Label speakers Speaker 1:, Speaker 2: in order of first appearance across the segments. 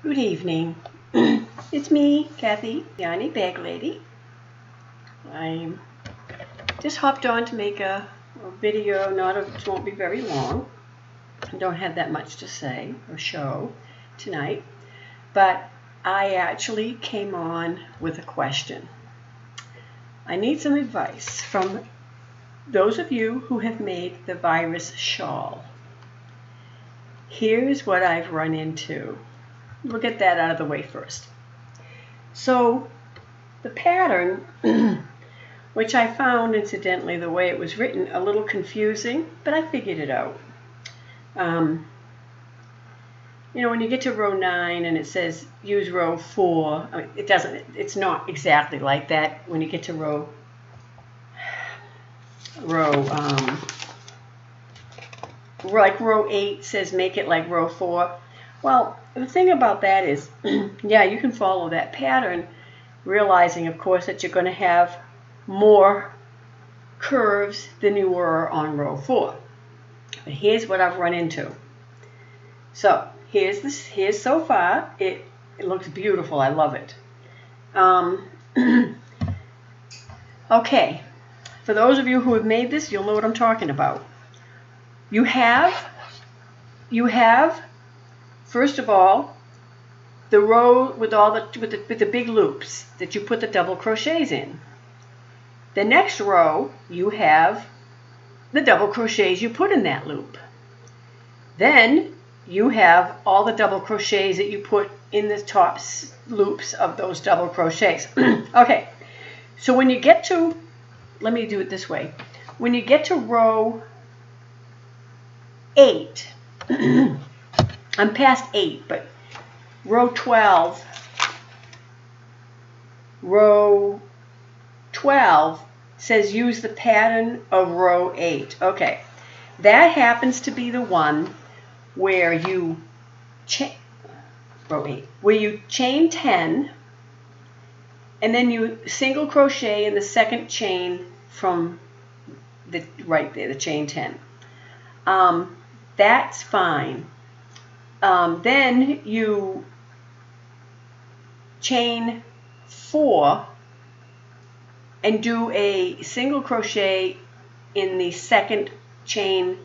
Speaker 1: Good evening. It's me, Kathy, Yanni Bag Lady. I just hopped on to make a video. It won't be very long. I don't have that much to say or show tonight, but I actually came on with a question. I need some advice from those of you who have made the virus shawl. Here's what I've run into. We'll get that out of the way first. So the pattern, which I found, incidentally, the way it was written, a little confusing, but I figured it out. When you get to row 9 and it says use row 4, it's not exactly like that. When you get to row 8 says make it like row 4. Well, the thing about that is, yeah, you can follow that pattern, realizing, of course, that you're going to have more curves than you were on row 4. But here's what I've run into. So here's so far. It looks beautiful. I love it. Okay, for those of you who have made this, you'll know what I'm talking about. You have, first of all, the row with the big loops that you put the double crochets in. The next row, you have the double crochets you put in that loop. Then you have all the double crochets that you put in the top loops of those double crochets. Okay, so when you get to, let me do it this way. When you get to row 8, I'm past 8, but row 12 says use the pattern of row 8. Okay, that happens to be the one where you chain 10 and then you single crochet in the second chain from the right there, the chain 10. That's fine. Then you chain 4 and do a single crochet in the second chain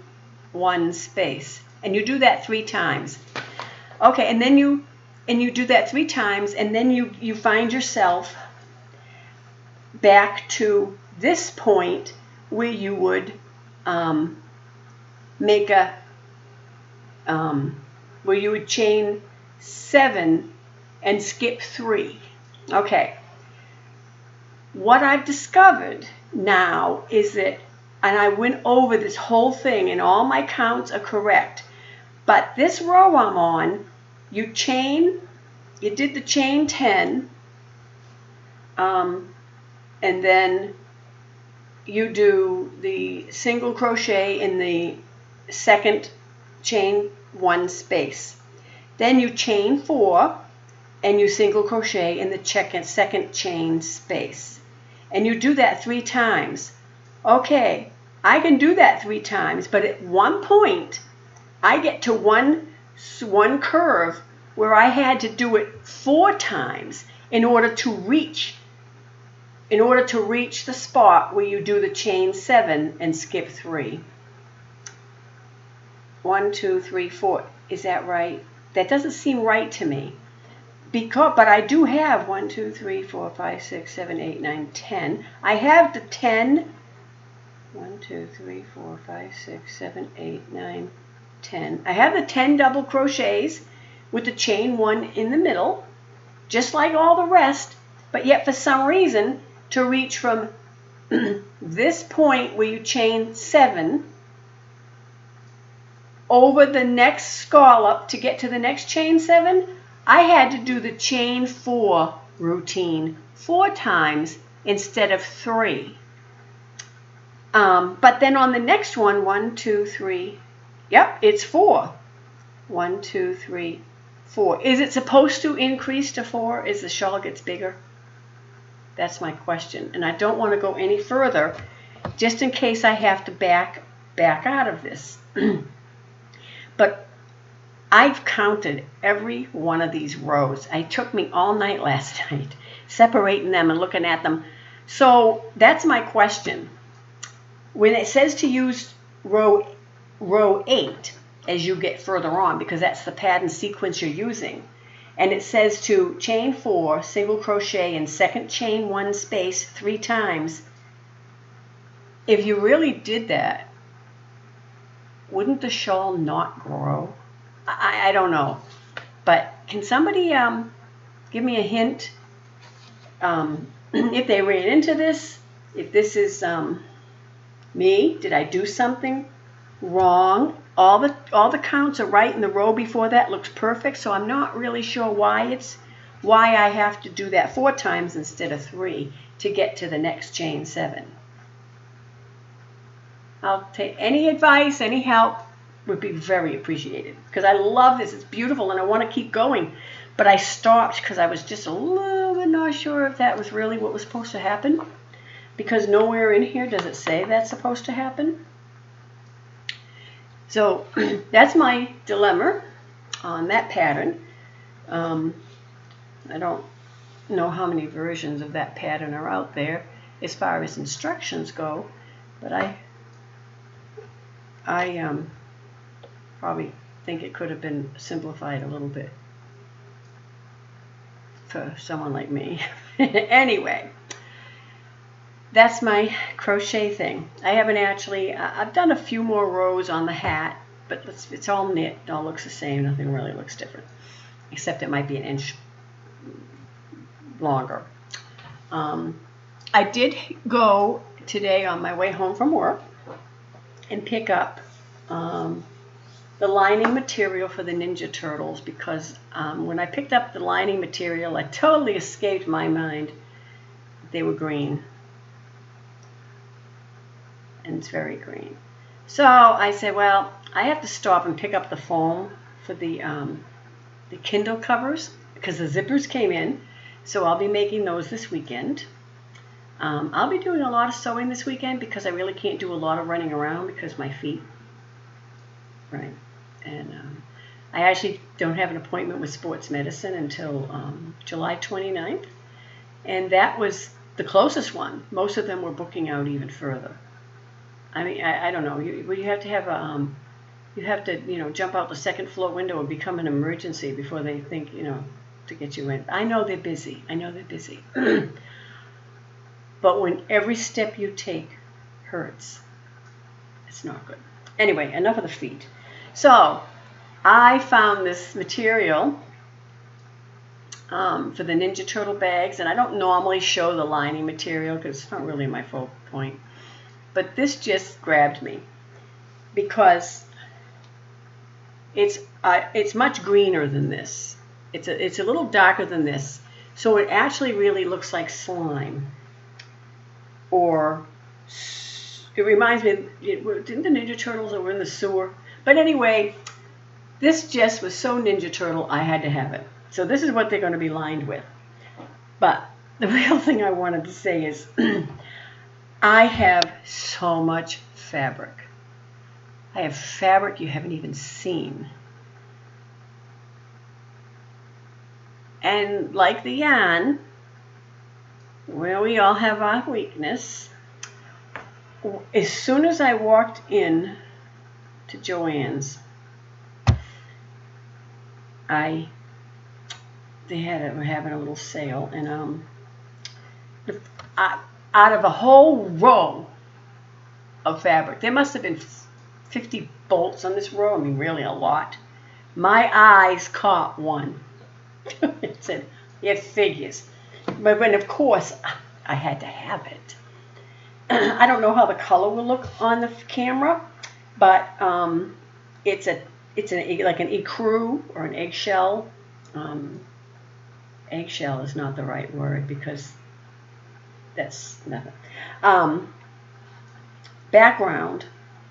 Speaker 1: 1 space, and you do that 3 times. Okay, and then you do that 3 times, and then you find yourself back to this point where you would make a where you would chain 7 and skip 3. Okay. What I've discovered now is that, and I went over this whole thing and all my counts are correct, but this row I'm on, you did the chain 10, and then you do the single crochet in the second chain 1 space. Then you chain 4 and you single crochet in the second chain space. And you do that 3 times. Okay, I can do that 3 times, but at one point I get to one curve where I had to do it 4 times in order to reach the spot where you do the chain 7 and skip 3. 1, 2, 3, 4. Is that right? That doesn't seem right to me. But I do have 1, 2, 3, 4, 5, 6, 7, 8, 9, 10. I have the 10. 1, 2, 3, 4, 5, 6, 7, 8, 9, 10. I have the 10 double crochets with the chain 1 in the middle, just like all the rest, but yet for some reason, to reach from this point where you chain 7 over the next scallop to get to the next chain 7, I had to do the chain 4 routine 4 times instead of 3. But then on the next one, 1, 2, 3, yep, it's 4. 1, 2, 3, 4. Is it supposed to increase to 4 as the shawl gets bigger? That's my question. And I don't want to go any further, just in case I have to back out of this. But I've counted every one of these rows. It took me all night last night separating them and looking at them. So that's my question. When it says to use row 8 as you get further on, because that's the pattern sequence you're using, and it says to chain 4, single crochet, and second chain 1 space 3 times, if you really did that, wouldn't the shawl not grow? I don't know. But can somebody give me a hint if they ran into this, if this is me? Did I do something wrong? All the counts are right, and the row before that looks perfect, so I'm not really sure why I have to do that 4 times instead of 3 to get to the next chain 7. I'll take any advice, any help would be very appreciated, because I love this. It's beautiful and I want to keep going, but I stopped because I was just a little bit not sure if that was really what was supposed to happen, because nowhere in here does it say that's supposed to happen. So that's my dilemma on that pattern. I don't know how many versions of that pattern are out there as far as instructions go, but I probably think it could have been simplified a little bit for someone like me. Anyway, that's my crochet thing. I haven't actually, I've done a few more rows on the hat, but it's all knit. It all looks the same. Nothing really looks different, except it might be an inch longer. I did go today on my way home from work and pick up the lining material for the Ninja Turtles, because when I picked up the lining material, it totally escaped my mind. They were green. And it's very green. So I said, well, I have to stop and pick up the foam for the Kindle covers, because the zippers came in. So I'll be making those this weekend. I'll be doing a lot of sewing this weekend because I really can't do a lot of running around because of my feet. Right. And I actually don't have an appointment with sports medicine until July 29th. And that was the closest one. Most of them were booking out even further. I mean, I don't know. You have to have a, you have to, jump out the second floor window and become an emergency before they think, to get you in. I know they're busy. But when every step you take hurts, it's not good. Anyway, enough of the feet. So I found this material for the Ninja Turtle bags, and I don't normally show the lining material because it's not really my focal point. But this just grabbed me because it's much greener than this. It's a little darker than this, so it actually really looks like slime. Or it reminds me, didn't the Ninja Turtles that were in the sewer? But anyway, this just was so Ninja Turtle, I had to have it. So this is what they're going to be lined with. But the real thing I wanted to say is I have so much fabric. I have fabric you haven't even seen. And like the yarn, where we all have our weakness, as soon as I walked in to Joann's, they were having a little sale, and out of a whole row of fabric, there must have been 50 bolts on this row. I mean, really a lot. My eyes caught one. It said, it figures. But when, of course, I had to have it. I don't know how the color will look on the camera, but it's like an ecru or an eggshell. Eggshell is not the right word because that's nothing. Background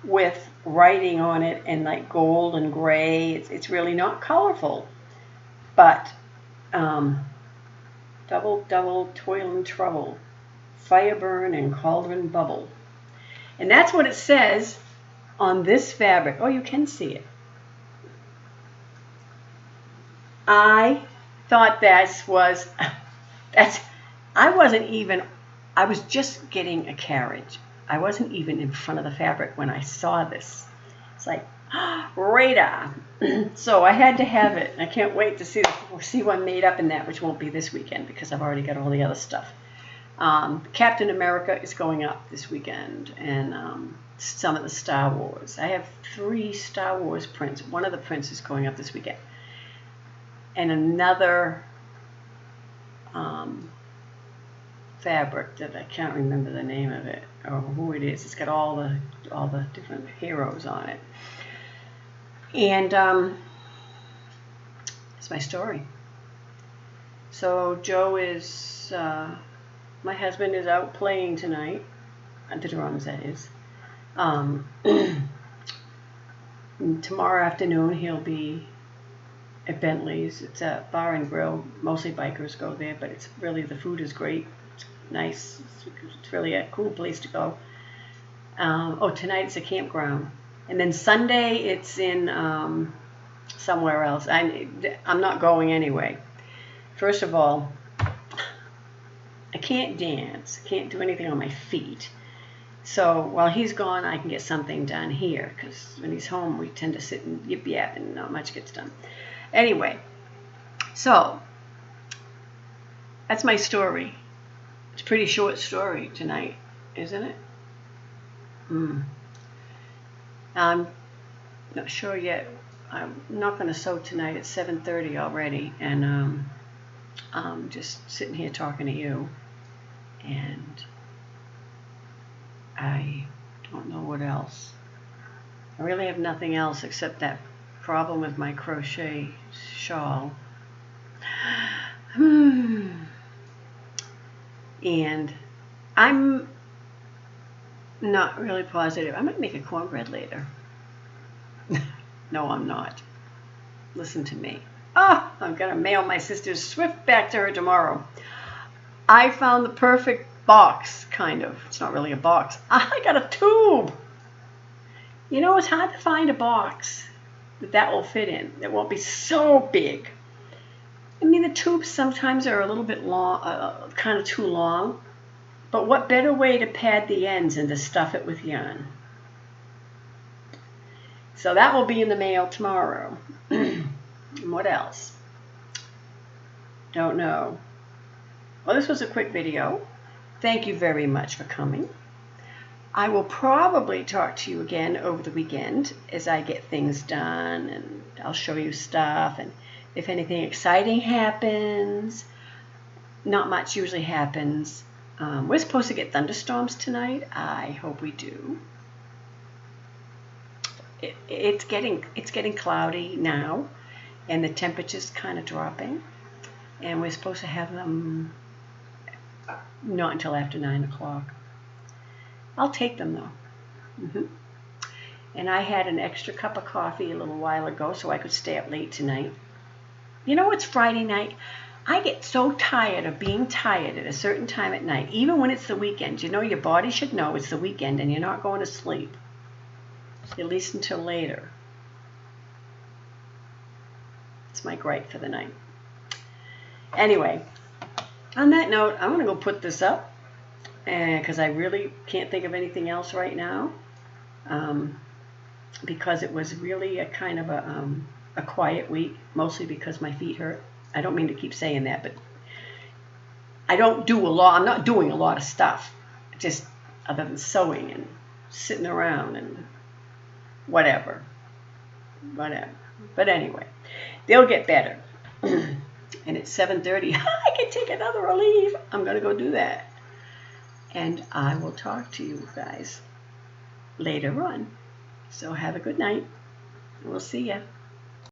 Speaker 1: with writing on it and like gold and gray. It's really not colorful, but double toil and trouble, fire burn and cauldron bubble. And that's what it says on this fabric. Oh, you can see it. I thought that's, I wasn't even, I was just getting a carriage. I wasn't even in front of the fabric when I saw this. It's like, radar. So I had to have it. I can't wait to see one made up in that, which won't be this weekend because I've already got all the other stuff. Captain America is going up this weekend, and some of the Star Wars. I have 3 Star Wars prints. One of the prints is going up this weekend, and another fabric that I can't remember the name of it or who it is. It's got all the different heroes on it, and it's my story. So Joe is. My husband is out playing tonight, the drums that is. Tomorrow afternoon he'll be at Bentley's. It's a bar and grill. Mostly bikers go there, but it's really, the food is great. It's nice. It's really a cool place to go. Tonight it's a campground. And then Sunday it's in somewhere else. I'm not going anyway. First of all, I can't dance, can't do anything on my feet. So while he's gone, I can get something done here, because when he's home, we tend to sit and yip-yap and not much gets done. Anyway, so that's my story. It's a pretty short story tonight, isn't it? I'm not sure yet. I'm not going to sew tonight. It's 7:30 already, and I'm just sitting here talking to you. And I don't know what else. I really have nothing else except that problem with my crochet shawl. And I'm not really positive. I might make a cornbread later. No, I'm not. Listen to me. I'm going to mail my sister's Swift back to her tomorrow. I found the perfect box, kind of. It's not really a box. I got a tube. You know, it's hard to find a box that will fit in. It won't be so big. I mean, the tubes sometimes are a little bit long, kind of too long. But what better way to pad the ends than to stuff it with yarn? So that will be in the mail tomorrow. What else? Don't know. Well, this was a quick video. Thank you very much for coming. I will probably talk to you again over the weekend as I get things done, and I'll show you stuff, and if anything exciting happens. Not much usually happens. We're supposed to get thunderstorms tonight. I hope we do. It's getting cloudy now, and the temperature's kind of dropping, and we're supposed to have them not until after 9 o'clock. I'll take them though. And I had an extra cup of coffee a little while ago so I could stay up late tonight. You know, it's Friday night. I get so tired of being tired at a certain time at night, even when it's the weekend. You know, your body should know it's the weekend and you're not going to sleep, at least until later. It's my gripe for the night. Anyway, on that note, I'm going to go put this up because I really can't think of anything else right now, because it was really a kind of a quiet week, mostly because my feet hurt. I don't mean to keep saying that, but I don't do a lot. I'm not doing a lot of stuff, just other than sewing and sitting around and whatever. But anyway, they'll get better. And it's 7:30. I can take another relief. I'm going to go do that. And I will talk to you guys later on. So have a good night. We'll see ya.